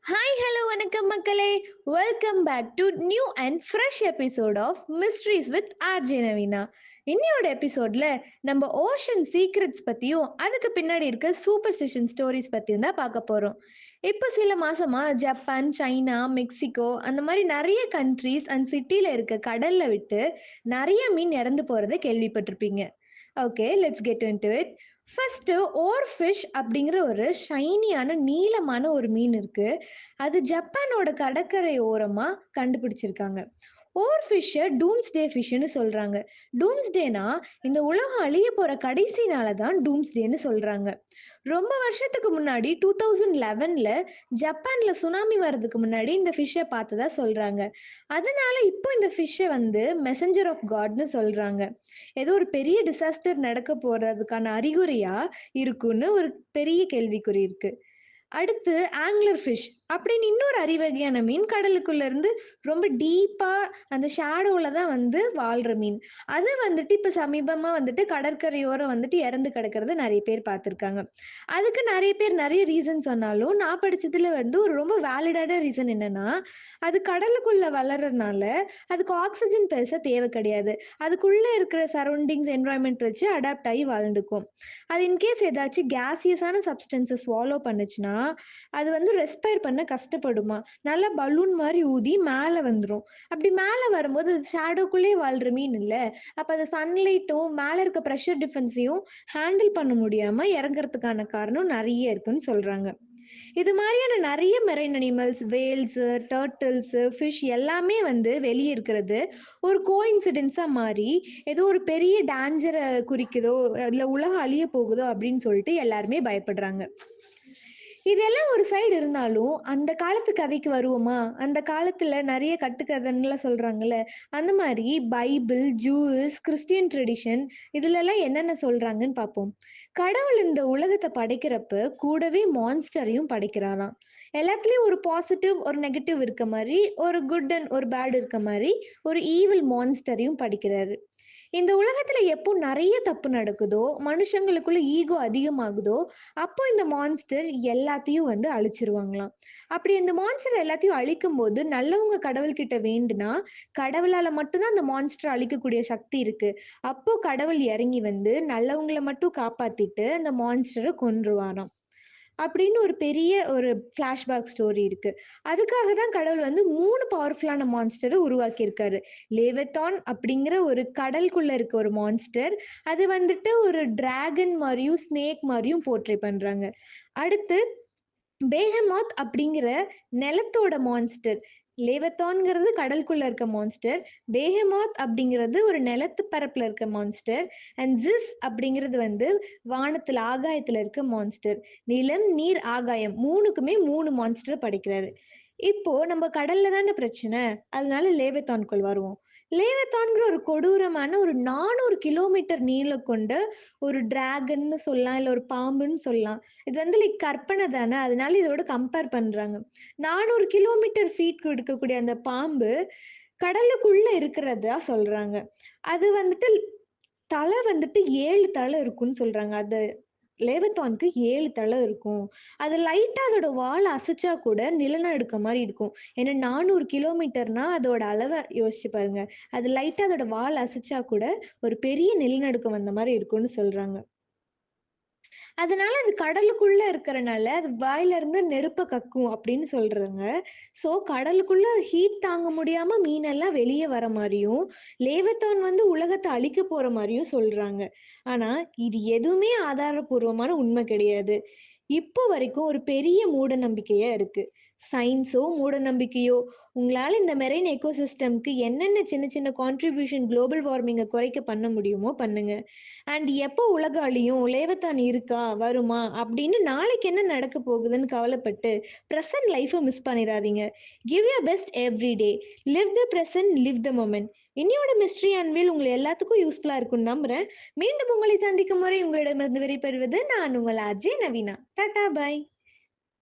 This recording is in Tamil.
ஹாய் ஹலோ வணக்கம் மக்களே. Welcome back to new and fresh episode of mysteries with RJ Naveena. இன்னையோட எபிசோட்ல நம்ம ஓஷன் சீக்ரெட்ஸ் பத்தியும் அதுக்கு பின்னாடி இருக்க சூப்பர்ஸ்டிஷன் ஸ்டோரிஸ் பத்தியும் தான் பார்க்க போறோம். இப்போ சில மாசமா ஜப்பான், சைனா, மெக்சிகோ அந்த மாதிரி நிறைய கண்ட்ரீஸ் அண்ட் சிட்டில இருக்க கடல்ல விட்டு நிறைய மீன் இறந்து போறதை கேள்விப்பட்டிருப்பீங்க. Okay, let's get into it. First or fish அப்படிங்கிற ஒரு ஷைனியான நீளமான ஒரு மீன் இருக்கு. அது ஜப்பானோட கடற்கரை ஓரமா கண்டுபிடிச்சிருக்காங்க. ஓர் ஃபிஷ்ஷை டூம்ஸ்டே ஃபிஷ்னு சொல்றாங்க. டூம்ஸ்டேனா இந்த உலகம் அழிய போற கடைசி நாளை தான் டூம்ஸ்டேன்னு சொல்றாங்க. ரொம்ப வருஷத்துக்கு முன்னாடி 2011ல ஜப்பான்ல சுனாமி வர்றதுக்கு முன்னாடி இந்த ஃபிஷ்ஷை பார்த்ததா சொல்றாங்க. அதனால இப்போ இந்த ஃபிஷ்ஷை வந்து மெசஞ்சர் ஆஃப் காட்னு சொல்றாங்க. ஏதோ ஒரு பெரிய டிசாஸ்டர் நடக்க போறதுக்கான அறிகுறியா இருக்குன்னு ஒரு பெரிய கேள்விக்குறி இருக்கு. அடுத்து ஆங்லர் ஃபிஷ் அப்படின்னு இன்னொரு அரிவகையான மீன் கடலுக்குள்ள இருந்து ரொம்ப டீப்பா அந்த ஷேடோல தான் வந்து வாழ்ற மீன். அது வந்துட்டு இப்ப சமீபமா வந்துட்டு கடற்கரையோரம் வந்துட்டு இறந்து கிடக்கிறத நிறைய பேர் பார்த்திருக்காங்க. அதுக்கு நிறைய பேர் நிறைய ரீசன் சொன்னாலும் நான் படிச்சதுல வந்து ஒரு ரொம்ப வேலிடான ரீசன் என்னன்னா, அது கடலுக்குள்ள வளர்றதுனால அதுக்கு ஆக்சிஜன் பெருசா தேவை கிடையாது. அதுக்குள்ள இருக்கிற சரௌண்டிங்ஸ் என்வரான்மெண்ட் வச்சு அடாப்ட் ஆகி வாழ்ந்துக்கும். அது இன்கேஸ் ஏதாச்சும் கேசியஸான சப்ஸ்டன்ஸை ஸ்வாலோ பண்ணுச்சுன்னா அது வந்து ரெஸ்பயர் பண்ண கஷ்டப்படுமா. நல்லா பலூன் மாதிரி ஊதி மேலே வந்துடும். அப்படி மேலே வரும்போது அது ஷேடோக்குள்ளே வாழ்ற மீன் இல்லை. அப்போ அது சன்லைட்டும் மேலே இருக்க ப்ரெஷர் டிஃபென்ஸையும் ஹேண்டில் பண்ண முடியாம இறங்குறதுக்கான காரணம் நிறைய இருக்குன்னு சொல்றாங்க. இது மாதிரியான நிறைய marine animals, whales, turtles, fish எல்லாமே வந்து வெளியே இருக்கிறது ஒரு கோஇன்சிடென்ஸா மாறி ஏதோ ஒரு பெரிய டேஞ்சரை குறிக்குதோ இல்ல உலகம் அழிய போகுதோ அப்படின்னு சொல்லிட்டு எல்லாருமே பயப்படுறாங்க. இதெல்லாம் ஒரு சைடு இருந்தாலும், அந்த காலத்து கதைக்கு வருவோமா? அந்த காலத்துல நெறைய கட்டுக்கதைன்னுலாம் சொல்றாங்கல்ல, அந்த மாரி பைபிள், ஜூஸ், கிறிஸ்டியன் ட்ரெடிஷன் இதுலலாம் என்னென்ன சொல்றாங்கன்னு பார்ப்போம். கடவுள் இந்த உலகத்த படைக்கிறப்ப, கூடவே மான்ஸ்டரையும் படைக்கிறாராம். எல்லாத்துலயும் ஒரு பாசிட்டிவ், ஒரு நெகட்டிவ் இருக்க மாரி, ஒரு குட் அண்ட் ஒரு பேட் இருக்க மாரி, ஒரு ஈவில் மான்ஸ்டரையும் படைக்கிறாரு. இந்த உலகத்துல எப்போ நெறைய தப்பு நடக்குதோ, மனுஷங்களுக்குள்ள ஈகோ அதிகமாகுதோ, அப்போ இந்த மான்ஸ்டர் எல்லாத்தையும் வந்து அழிச்சிருவாங்களாம். அப்படி இந்த மான்ஸ்டர் எல்லாத்தையும் அழிக்கும்போது, நல்லவங்க கடவுள்கிட்ட வேண்டுனா, கடவுளால மட்டும் தான் அந்த மான்ஸ்டர அழிக்கக்கூடிய சக்தி இருக்கு. அப்போ கடவுள் இறங்கி வந்து நல்லவங்கள மட்டும் காப்பாத்திட்டு, அந்த மான்ஸ்டர கொன்றுவாராம். அப்படின்னு ஒரு பெரிய ஒரு ஃபிளாஷ்பேக் ஸ்டோரி இருக்கு. அதுக்காக தான் கடவுள் வந்து 3 பவர்ஃபுல்லான மான்ஸ்டர உருவாக்கியிருக்காரு. லேவத்தான் அப்படிங்கிற ஒரு கடலுக்குள்ள இருக்க ஒரு மான்ஸ்டர். அது வந்துட்டு ஒரு டிராகன் மாரியும், ஸ்னேக் மாரியும் போர்ட்ரே பண்றாங்க. அடுத்து பேஹெமாத் அப்படிங்கிற நிலத்தோட மான்ஸ்டர். லேவத்தான்ங்கிறது கடலுக்குள்ள இருக்க மான்ஸ்டர். பேஹெமாத் அப்படிங்கிறது ஒரு நிலத்து பரப்புல இருக்க மான்ஸ்டர். அண்ட் ஜிஸ் அப்படிங்கிறது வந்து வானத்துல ஆகாயத்துல இருக்க மான்ஸ்டர். நிலம், நீர், ஆகாயம் 3க்குமே 3 மான்ஸ்டர் படைக்கிறாரு. இப்போ நம்ம கடல்ல தானே பிரச்சனை. அதனால லேவத்தான்குள் வருவோம். லேவத்தான்ங்கிற ஒரு கொடூரமான ஒரு 400 கிலோமீட்டர் நீளம் கொண்ட ஒரு டிராகன்னு சொல்லலாம், இல்ல ஒரு பாம்புன்னு சொல்லலாம். இது வந்து லைக் கற்பனை தானே. அதனால இதோட கம்பேர் பண்றாங்க. 400 கிலோமீட்டர் ஃபீட் இருக்கக்கூடிய அந்த பாம்பு கடலுக்குள்ள இருக்கிறதா சொல்றாங்க. அது வந்துட்டு தலை வந்துட்டு 7 தலை இருக்குன்னு சொல்றாங்க. அது லேவத்தானுக்கு 7 தலை இருக்கும். அது லைட்டா அதோட வால அசைச்சா கூட நிலநடுக்கம் மாரி இருக்கும். ஏன்னா 400 கிலோமீட்டர்னா அதோட அளவ யோசிச்சு பாருங்க. அது லைட்டா அதோட வால் அசைச்சா கூட ஒரு பெரிய நிலநடுக்கம் வந்த மாரி இருக்கும்னு சொல்றாங்க. அதனால அது கடலுக்குள்ள இருக்கறனால, அது வாயில இருந்து நெருப்ப கக்கும் அப்படின்னு சொல்றாங்க. ஸோ கடலுக்குள்ள ஹீட் தாங்க முடியாம மீனெல்லாம் வெளிய வர மாரியும், லேவத்தான் வந்து உலகத்த அழிக்க போற மாரியும் சொல்றாங்க. ஆனா, இது எதுவுமே ஆதாரப்பூர்வமான உண்மை கிடையாது. இப்போ வரைக்கும் ஒரு பெரிய மூட நம்பிக்கையா இருக்கு. சயின்ஸோ, மூட நம்பிக்கையோ, உங்களால இந்த மெரைன் எக்கோசிஸ்டம்க்கு என்னென்ன சின்ன சின்ன கான்ட்ரிபியூஷன் குளோபல் வார்மிங்க குறைக்க பண்ண முடியுமோ பண்ணுங்க. அண்ட் எப்போ உலகம் அழியும்? லேவத்தான் இருக்கா? வருமா? அப்படின்னு நாளைக்கு என்ன நடக்க போகுதுன்னு கவலைப்பட்டு, பிரசன்ட் லைஃப்ப மிஸ் பண்ணிறாதீங்க. Give your best every day. Live the present, live the moment. இன்னையோட மிஸ்ட்ரி அன்வேல் உங்க எல்லாத்துக்கும் யூஸ்ஃபுல்லா இருக்கும்னு நம்புறேன். மீண்டும் உங்களை சந்திக்கும் வரை உங்களிடமிருந்து விடைபெறுவது நான் உங்கள் ஆர்ஜே நவீனா. Tata bye.